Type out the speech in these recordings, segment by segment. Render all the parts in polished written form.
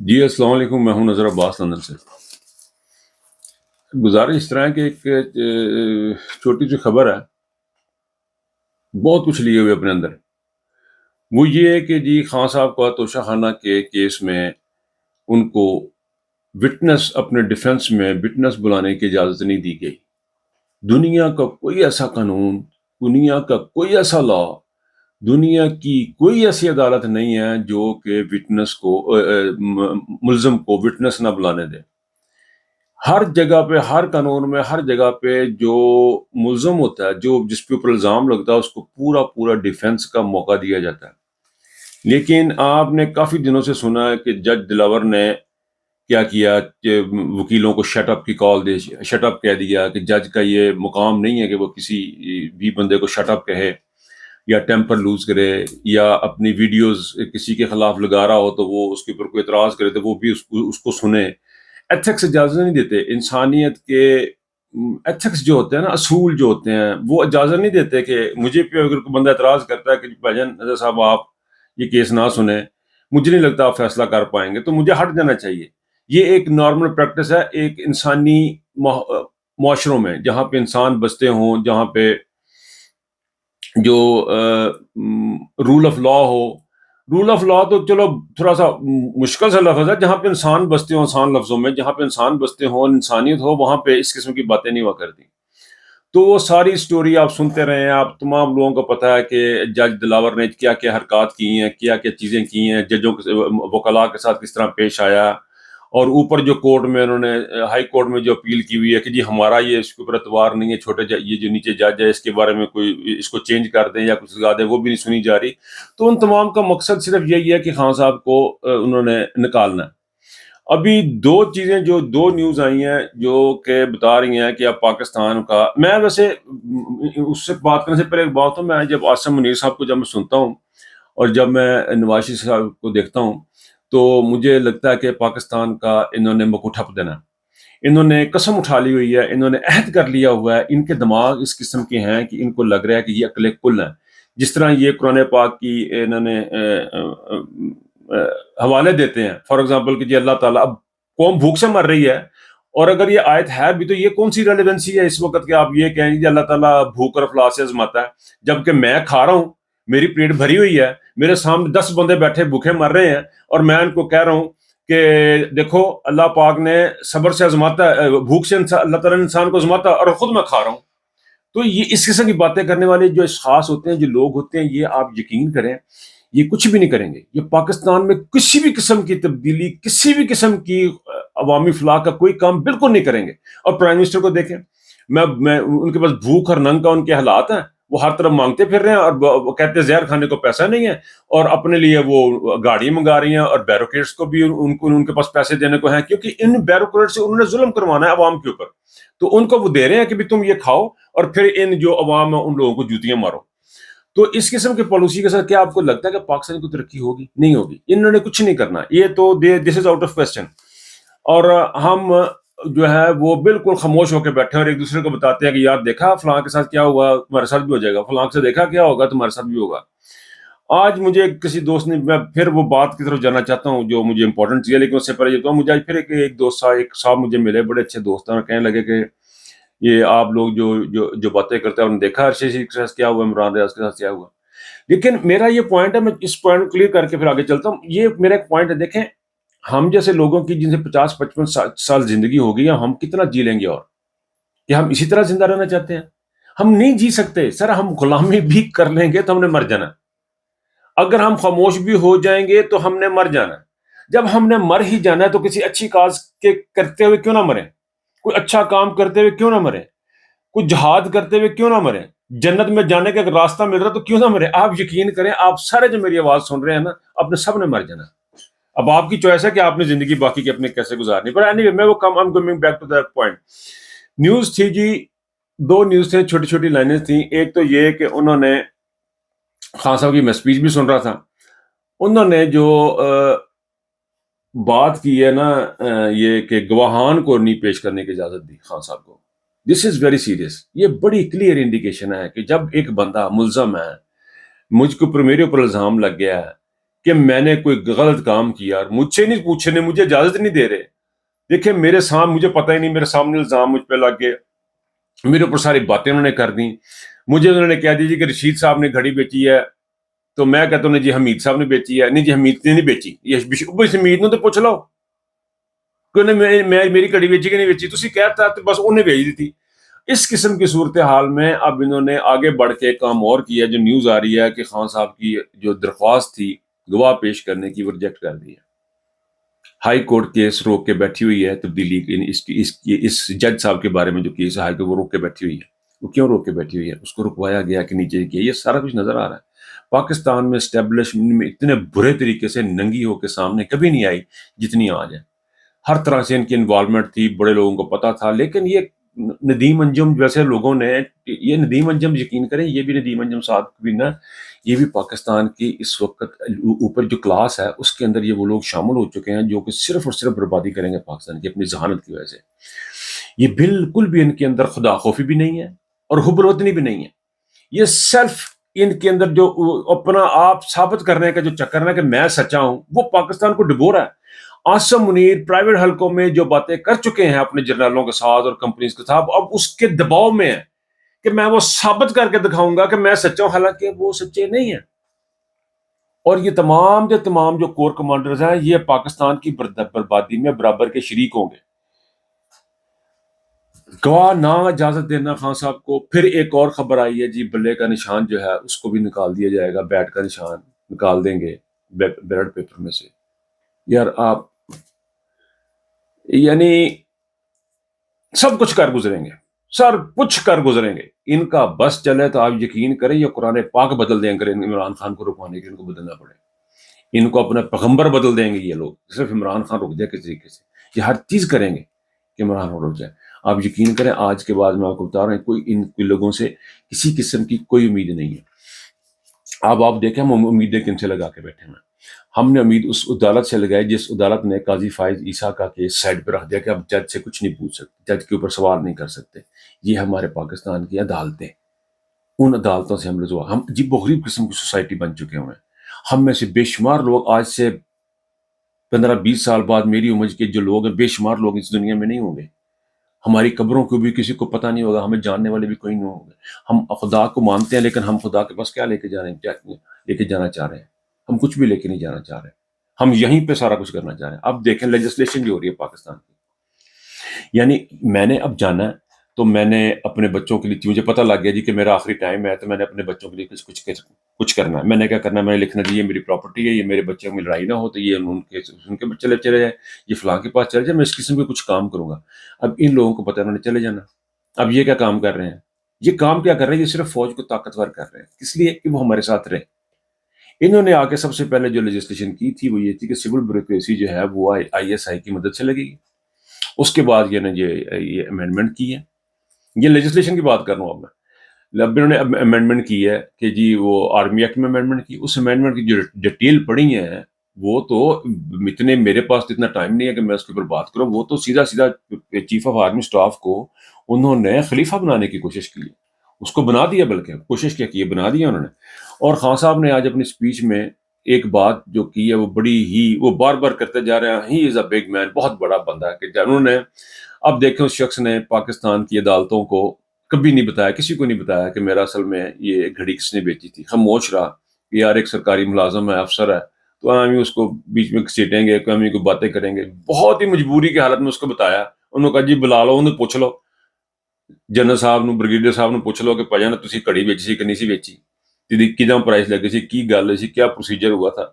جی السلام علیکم، میں ہوں نظر عباس لندن سے۔ گزارش اس طرح ہے کہ ایک چھوٹی سی خبر ہے، بہت کچھ لیے ہوئے اپنے اندر۔ وہ یہ ہے کہ جی خان صاحب کو توشہ خانہ کے کیس میں ان کو وٹنس اپنے ڈیفنس میں وٹنس بلانے کی اجازت نہیں دی گئی۔ دنیا کا کوئی ایسا قانون، دنیا کا کوئی ایسا لا، دنیا کی کوئی ایسی عدالت نہیں ہے جو کہ وٹنس کو ملزم کو وٹنس نہ بلانے دے۔ ہر جگہ پہ، ہر قانون میں، ہر جگہ پہ جو ملزم ہوتا ہے، جو جس پہ اوپر الزام لگتا ہے، اس کو پورا پورا ڈیفنس کا موقع دیا جاتا ہے۔ لیکن آپ نے کافی دنوں سے سنا ہے کہ جج دلاور نے کیا کیا کہ وکیلوں کو شٹ اپ کی کال دے، شٹ اپ کہہ دیا کہ جج کا یہ مقام نہیں ہے کہ وہ کسی بھی بندے کو شٹ اپ کہے یا ٹیمپر لوز کرے یا اپنی ویڈیوز کسی کے خلاف لگا رہا ہو تو وہ اس کے اوپر کوئی اعتراض کرے تو وہ بھی اس کو سنے۔ ایتھکس اجازت نہیں دیتے، انسانیت کے ایتھکس جو ہوتے ہیں نا، اصول جو ہوتے ہیں، وہ اجازت نہیں دیتے کہ مجھے پہ اگر کوئی بندہ اعتراض کرتا ہے کہ بھائی جان نظر صاحب آپ یہ کیس نہ سنیں، مجھے نہیں لگتا آپ فیصلہ کر پائیں گے، تو مجھے ہٹ جانا چاہیے۔ یہ ایک نارمل پریکٹس ہے ایک انسانی معاشروں میں، جہاں پہ انسان بستے ہوں، جہاں پہ جو رول آف لا ہو۔ رول آف لا تو چلو تھوڑا سا مشکل سا لفظ ہے، جہاں پہ انسان بستے ہوں، آسان لفظوں میں جہاں پہ انسان بستے ہوں، انسانیت ہو، وہاں پہ اس قسم کی باتیں نہیں ہوا کرتی۔ تو وہ ساری سٹوری آپ سنتے رہے ہیں، آپ تمام لوگوں کو پتہ ہے کہ جج دلاور نے کیا کیا حرکات کی ہیں، کیا کیا چیزیں کی ہیں، ججوں کے وکلاء کے ساتھ کس طرح پیش آیا، اور اوپر جو کورٹ میں انہوں نے ہائی کورٹ میں جو اپیل کی ہوئی ہے کہ جی ہمارا یہ اس کے اوپر اعتبار نہیں ہے، چھوٹے یہ جو نیچے جج ہے اس کے بارے میں کوئی اس کو چینج کر دیں یا کچھ لگا دیں، وہ بھی نہیں سنی جا رہی۔ تو ان تمام کا مقصد صرف یہی ہے کہ خان صاحب کو انہوں نے نکالنا ہے۔ ابھی دو چیزیں، جو دو نیوز آئی ہیں جو کہ بتا رہی ہیں کہ اب پاکستان کا، میں ویسے اس سے بات کرنے سے پہلے ایک بات ہوں، میں جب عاصم منیر صاحب کو جب میں سنتا ہوں اور جب میں نواز شریف صاحب کو دیکھتا ہوں تو مجھے لگتا ہے کہ پاکستان کا انہوں نے مکو ٹھپ دینا، انہوں نے قسم اٹھا لی ہوئی ہے، انہوں نے عہد کر لیا ہوا ہے، ان کے دماغ اس قسم کے ہیں کہ ان کو لگ رہا ہے کہ یہ عقل کل ہیں۔ جس طرح یہ قرآن پاک کی انہوں نے حوالے دیتے ہیں، فار ایگزامپل کہ جی اللہ تعالیٰ، اب قوم بھوک سے مر رہی ہے اور اگر یہ آیت ہے بھی تو یہ کون سی ریلیونسی ہے اس وقت کہ آپ یہ کہیں کہ اللہ تعالیٰ بھوک اور افلاس سے آزماتا ہے، جبکہ میں کھا رہا ہوں، میری پیٹ بھری ہوئی ہے، میرے سامنے 10 بندے بیٹھے بھوکے مر رہے ہیں اور میں ان کو کہہ رہا ہوں کہ دیکھو اللہ پاک نے صبر سے آزماتا ہے، بھوک سے اللہ تعالیٰ نے انسان کو آزماتا ہے اور خود میں کھا رہا ہوں۔ تو یہ اس قسم کی باتیں کرنے والے جو اشخاص ہوتے ہیں، جو لوگ ہوتے ہیں، یہ آپ یقین کریں یہ کچھ بھی نہیں کریں گے، یہ پاکستان میں کسی بھی قسم کی تبدیلی، کسی بھی قسم کی عوامی فلاح کا کوئی کام بالکل نہیں کریں گے۔ اور پرائم منسٹر کو دیکھیں، میں ان کے پاس بھوک اور ننگ کا ان کے حالات ہیں، وہ ہر طرف مانگتے پھر رہے ہیں اور وہ کہتے ہیں زہر کھانے کو پیسہ نہیں ہے، اور اپنے لیے وہ گاڑی منگا رہی ہیں اور بیوروکریٹس کو بھی ان کے پاس پیسے دینے کو ہیں، کیونکہ ان بیوروکریٹ سے انہوں نے ظلم کروانا ہے عوام کے اوپر، تو ان کو وہ دے رہے ہیں کہ بھی تم یہ کھاؤ اور پھر ان جو عوام ہے ان لوگوں کو جوتیاں مارو۔ تو اس قسم کی پالیسی کے ساتھ کیا آپ کو لگتا ہے کہ پاکستان کو ترقی ہوگی؟ نہیں ہوگی، انہوں نے کچھ نہیں کرنا، یہ تو دس از آؤٹ آف کوسچن۔ اور ہم جو ہے وہ بالکل خاموش ہو کے بیٹھے اور ایک دوسرے کو بتاتے ہیں کہ یار دیکھا فلاں کے ساتھ کیا ہوا، تمہارے ساتھ بھی ہو جائے گا، فلاں سے دیکھا کیا ہوگا، تمہارے ساتھ بھی ہوگا۔ آج مجھے کسی دوست نے، میں پھر وہ بات کی طرف جانا چاہتا ہوں جو مجھے امپورٹنٹ چیز ہے، لیکن اس سے پہلے یہ تو مجھے آج پھر ایک دوست ایک صاحب مجھے ملے، بڑے اچھے دوست ہیں، اور کہنے لگے کہ یہ آپ لوگ جو باتیں کرتے ہیں، انہوں نے دیکھا ارشد شریف کے ساتھ کیا ہوا، عمران ریاض کے ساتھ کیا ہوا۔ لیکن میرا یہ پوائنٹ ہے، میں اس پوائنٹ کلیئر کر کے پھر آگے چلتا ہوں۔ یہ میرا ایک پوائنٹ ہے، دیکھیں ہم جیسے لوگوں کی جن سے 50-55 سال زندگی ہو گئی ہے، ہم کتنا جی لیں گے؟ اور کہ ہم اسی طرح زندہ رہنا چاہتے ہیں؟ ہم نہیں جی سکتے سر، ہم غلامی بھی کر لیں گے تو ہم نے مر جانا، اگر ہم خاموش بھی ہو جائیں گے تو ہم نے مر جانا۔ جب ہم نے مر ہی جانا ہے تو کسی اچھی کاز کے کرتے ہوئے کیوں نہ مریں، کوئی اچھا کام کرتے ہوئے کیوں نہ مریں، کوئی جہاد کرتے ہوئے کیوں نہ مریں، جنت میں جانے کا اگر راستہ مل رہا تو کیوں نہ مرے۔ آپ یقین کریں، آپ سارے جو میری آواز سن رہے ہیں نا، اپنے سب نے مر جانا۔ اب آپ کی چوائس ہے کہ آپ نے زندگی باقی کی اپنے کیسے گزارنی، پر اینی وے میں وہ کم I'm coming back to that point۔ News تھی جی، دو نیوز تھے، چھوٹی چھوٹی لائنیں تھیں۔ ایک تو یہ کہ انہوں نے خان صاحب کی، میں اسپیچ بھی سن رہا تھا، انہوں نے جو بات کی ہے نا، یہ کہ گواہان کو نہیں پیش کرنے کی اجازت دی خان صاحب کو، دس از ویری سیریس۔ یہ بڑی کلیئر انڈیکیشن ہے کہ جب ایک بندہ ملزم ہے، مجھ کو میرے اوپر الزام لگ گیا ہے کہ میں نے کوئی غلط کام کیا اور مجھ سے نہیں پوچھنے، مجھے اجازت نہیں دے رہے. دیکھیں میرے سامنے، مجھے پتہ ہی نہیں، میرے سامنے الزام مجھ پہ لگ گئے، میرے اوپر ساری باتیں انہوں نے کر دیں. مجھے انہوں نے کہہ دی کہ رشید صاحب نے گھڑی بیچی ہے، تو میں کہتا ہوں نہیں جی حمید صاحب نے بیچی ہے. نہیں جی حمید نے نہیں بیچی، یہ حمید نے تو پوچھ لو کہ انہیں میری گھڑی بیچی کہ نہیں بیچی، تسی کہتا تو بس انہیں بھیج دی تھی. اس قسم کی صورتحال میں اب انہوں نے آگے بڑھ کے ایک کام اور کیا، جو نیوز آ رہی ہے کہ خان صاحب کی جو درخواست تھی گواہ پیش کرنے کی وہ ریجیکٹ کر دی ہے. ہائی کورٹ کیس روک کے بیٹھی ہوئی ہے تبدیلی اس جج صاحب کے بارے میں جو کیس ہے ہائی کورٹ وہ روک کے بیٹھی ہوئی ہے. وہ کیوں روک کے بیٹھی ہوئی ہے؟ اس کو رکوایا گیا کہ نیچے کیا، یہ سارا کچھ نظر آ رہا ہے. پاکستان میں اسٹیبلشمنٹ میں اتنے برے طریقے سے ننگی ہو کے سامنے کبھی نہیں آئی جتنی آج ہے. ہر طرح سے ان کی انوالومنٹ تھی، بڑے لوگوں کو پتا تھا. لیکن یہ ندیم انجم جیسے لوگوں نے، یہ ندیم انجم یقین کریں، یہ بھی ندیم انجم صاحب بھی نا، یہ بھی پاکستان کی اس وقت اوپر جو کلاس ہے اس کے اندر یہ وہ لوگ شامل ہو چکے ہیں جو کہ صرف اور صرف بربادی کریں گے پاکستان کی اپنی ذہانت کی وجہ سے. یہ بالکل بھی ان کے اندر خدا خوفی بھی نہیں ہے اور حب الوطنی بھی نہیں ہے. یہ سیلف ان کے اندر جو اپنا آپ ثابت کرنے کا جو چکر ہے کہ میں سچا ہوں، وہ پاکستان کو ڈبو رہا ہے. عاصم منیر پرائیویٹ حلقوں میں جو باتیں کر چکے ہیں اپنے جرنلوں کے ساتھ اور کمپنیز کے ساتھ، اب اس کے دباؤ میں ہے کہ میں وہ ثابت کر کے دکھاؤں گا کہ میں سچا ہوں، حالانکہ وہ سچے نہیں ہیں. اور یہ تمام جو کور کمانڈرز ہیں یہ پاکستان کی بربادی میں برابر کے شریک ہوں گے. گواہ نہ اجازت دینا خان صاحب کو. پھر ایک اور خبر آئی ہے جی، بلے کا نشان جو ہے اس کو بھی نکال دیا جائے گا، بیٹ کا نشان نکال دیں گے بیلٹ پیپر میں سے. یار آپ یعنی سب کچھ کر گزریں گے، سر کچھ کر گزریں گے. ان کا بس چلے تو آپ یقین کریں یہ قرآن پاک بدل دیں گے عمران خان کو رکوانے کے، ان کو بدلنا پڑے. ان کو اپنا پیغمبر بدل دیں گے یہ لوگ، صرف عمران خان رک جائے کس طریقے سے. یہ ہر چیز کریں گے کہ عمران خان رک جائے. آپ یقین کریں آج کے بعد میں آپ کو بتا رہا ہوں ان لوگوں سے کسی قسم کی کوئی امید نہیں ہے. اب آپ دیکھیں ہم امیدیں کن سے لگا کے بیٹھے ہیں. ہم نے امید اس عدالت سے لگائی جس عدالت نے قاضی فائز عیسیٰ کا کیس سائڈ پہ رکھ دیا کہ اب جج سے کچھ نہیں پوچھ سکتے، جج کے اوپر سوال نہیں کر سکتے. یہ ہمارے پاکستان کی عدالتیں، ان عدالتوں سے ہم رضوا، ہم عجیب و غریب قسم کی سوسائٹی بن چکے ہوئے ہیں. ہم میں سے بے شمار لوگ آج سے 15-20 سال بعد میری عمر کے جو لوگ ہیں، بے شمار لوگ اس دنیا میں نہیں ہوں گے. ہماری قبروں کو بھی کسی کو پتہ نہیں ہوگا، ہمیں جاننے والے بھی کوئی نہیں ہوں گے. ہم خدا کو مانتے ہیں لیکن ہم خدا کے پاس کیا لے کے جانا چاہ رہے ہیں؟ ہم کچھ بھی لے کے نہیں جانا چاہ رہے. ہم یہیں پہ سارا کچھ کرنا چاہ رہے ہیں. اب دیکھیں لیجسلیشن جو ہو رہی ہے پاکستان کی، یعنی میں نے اب جانا ہے تو میں نے اپنے بچوں کے لیے، مجھے پتہ لگ گیا جی کہ میرا آخری ٹائم ہے، تو میں نے اپنے بچوں کے لیے کچھ کرنا ہے. میں نے کیا کرنا ہے، میں نے لکھنا جی یہ میری پراپرٹی ہے، یہ میرے بچوں میں لڑائی نہ ہو تو یہ ان کے چلے جائے، یہ فلاں کے پاس چلے جائے، میں اس قسم کے کچھ کام کروں گا. اب ان لوگوں کو پتہ انہوں نے چلے جانا. اب یہ کیا کام کر رہے ہیں، یہ کام کیا کر رہے ہیں، یہ صرف فوج کو طاقتور کر رہے ہیں، اس لیے کہ وہ ہمارے ساتھ رہے. انہوں نے آ کے سب سے پہلے جو لیجسلیشن کی تھی وہ یہ تھی کہ سول بیوروکریسی جو ہے وہ ISI کی مدد سے لگے گی. اس کے بعد یہ امینڈمنٹ کی ہے. یہ لیجسلیشن کی بات کر رہا ہوں اب میں. اب انہوں نے امینڈمنٹ کی ہے کہ جی وہ آرمی ایکٹ میں امینڈمنٹ کی. اس امینڈمنٹ کی جو ڈیٹیل پڑھی ہے وہ تو اتنے، میرے پاس اتنا ٹائم نہیں ہے کہ میں اس کے اوپر بات کروں. وہ تو سیدھا چیف آف آرمی اسٹاف کو انہوں نے خلیفہ بنانے کی کوشش کی، اس کو بنا دیا، بلکہ کوشش کیا کی، بنا دیا انہوں نے. اور خان صاحب نے آج اپنی اسپیچ میں ایک بات جو کی ہے وہ بڑی ہی، وہ بار بار کرتے جا رہے ہیں، ہی از اے بگ مین، بہت بڑا بندہ ہے. کہ انہوں نے اب دیکھیں اس شخص نے پاکستان کی عدالتوں کو کبھی نہیں بتایا، کسی کو نہیں بتایا کہ میرا اصل میں یہ گھڑی کس نے بیچی تھی. خاموش رہا کہ یار ایک سرکاری ملازم ہے، افسر ہے، تو ہم اس کو بیچ میں گھسیٹیں گے، ہم کو باتیں کریں گے. بہت ہی مجبوری کی حالت میں اس کو بتایا. انہوں نے کہا جی بلا لو، انہوں پوچھ لو جنرل صاحب نو، بریگیڈیئر صاحب نو پوچھ لو کہ پجانا تسی گھڑی بیچی سی کہ نہیں سی بیچی، کداں پرائز لگی سی، کی گل سی، کیا پروسیجر ہوا تھا.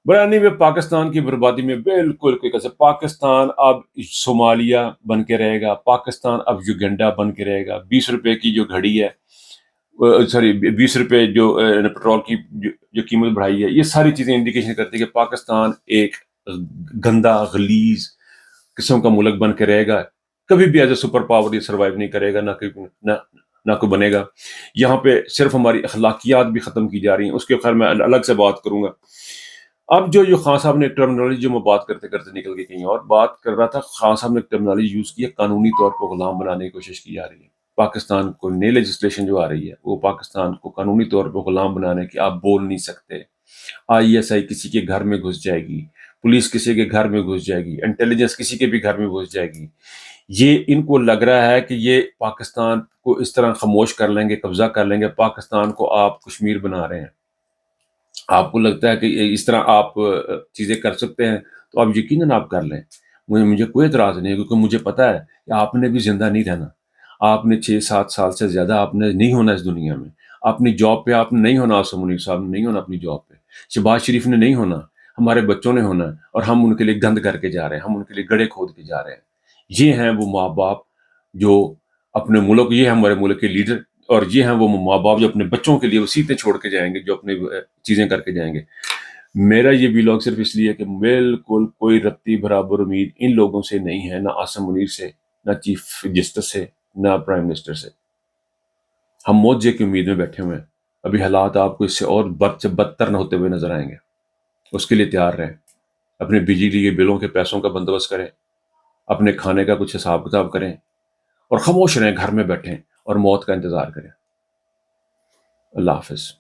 برانی میں پاکستان کی بربادی میں بالکل کوئی کیسے. پاکستان اب صومالیہ بن کے رہے گا، پاکستان اب یوگنڈا بن کے رہے گا. 20 روپے کی جو گھڑی ہے، سوری 20 روپے جو پیٹرول کی جو قیمت بڑھائی ہے، یہ ساری چیزیں انڈیکیشن کرتی ہے کہ پاکستان ایک گندا غلیظ قسم کا ملک بن کے رہے گا. کبھی بھی ایز اے سپر پاور یہ سروائیو نہیں کرے گا، نہ کوئی بنے گا. یہاں پہ صرف ہماری اخلاقیات بھی ختم کی جا رہی ہیں، اس کے خیر میں الگ سے بات کروں گا. اب جو خان صاحب نے ٹرمنالوجی، جو میں بات کرتے کرتے نکل کے کہیں اور بات کر رہا تھا، خان صاحب نے ٹرمنالوجی یوز کی ہے، قانونی طور پر غلام بنانے کی کوشش کی جا رہی ہے. پاکستان کو نئی لیجسلیشن جو آ رہی ہے وہ پاکستان کو قانونی طور پر غلام بنانے کی، آپ بول نہیں سکتے، ISI کسی کے گھر میں گھس جائے گی، پولیس کسی کے گھر میں گھس جائے گی، انٹیلیجنس کسی کے بھی گھر میں گھس جائے گی. یہ ان کو لگ رہا ہے کہ یہ پاکستان کو اس طرح خاموش کر لیں گے، قبضہ کر لیں گے. پاکستان کو آپ کشمیر بنا رہے ہیں. آپ کو لگتا ہے کہ اس طرح آپ چیزیں کر سکتے ہیں تو آپ یقیناً آپ کر لیں. مجھے کوئی اعتراض نہیں ہے، کیونکہ مجھے پتا ہے کہ آپ نے بھی زندہ نہیں رہنا. آپ نے 6-7 سال سے زیادہ آپ نے نہیں ہونا اس دنیا میں. اپنی جاب پہ آپ نے نہیں ہونا، آصف منیر صاحب نے نہیں ہونا اپنی جاب پہ، شہباز شریف نے نہیں ہونا، ہمارے بچوں نے ہونا ہے، اور ہم ان کے لیے گند کر کے جا رہے ہیں، ہم ان کے لیے گڑھے کھود کے جا رہے ہیں. یہ ہیں وہ ماں باپ جو اپنے ملک، یہ ہیں ہمارے ملک کے لیڈر، اور یہ ہیں وہ ماں باپ جو اپنے بچوں کے لیے وصیتیں چھوڑ کے جائیں گے، جو اپنی چیزیں کر کے جائیں گے. میرا یہ ویلاگ صرف اس لیے کہ بالکل کوئی رتی برابر امید ان لوگوں سے نہیں ہے، نہ آصف منیر سے، نہ چیف جسٹس سے، نہ پرائم منسٹر سے. ہم معجزے کی امید میں بیٹھے ہوئے ہیں. ابھی حالات آپ کو اس سے اور بدتر نہ ہوتے ہوئے نظر آئیں گے. اس کے لیے تیار رہیں. اپنے بجلی کے بلوں کے پیسوں کا بندوبست کریں، اپنے کھانے کا کچھ حساب کتاب کریں، اور خاموش رہیں، گھر میں بیٹھیں اور موت کا انتظار کریں. اللہ حافظ.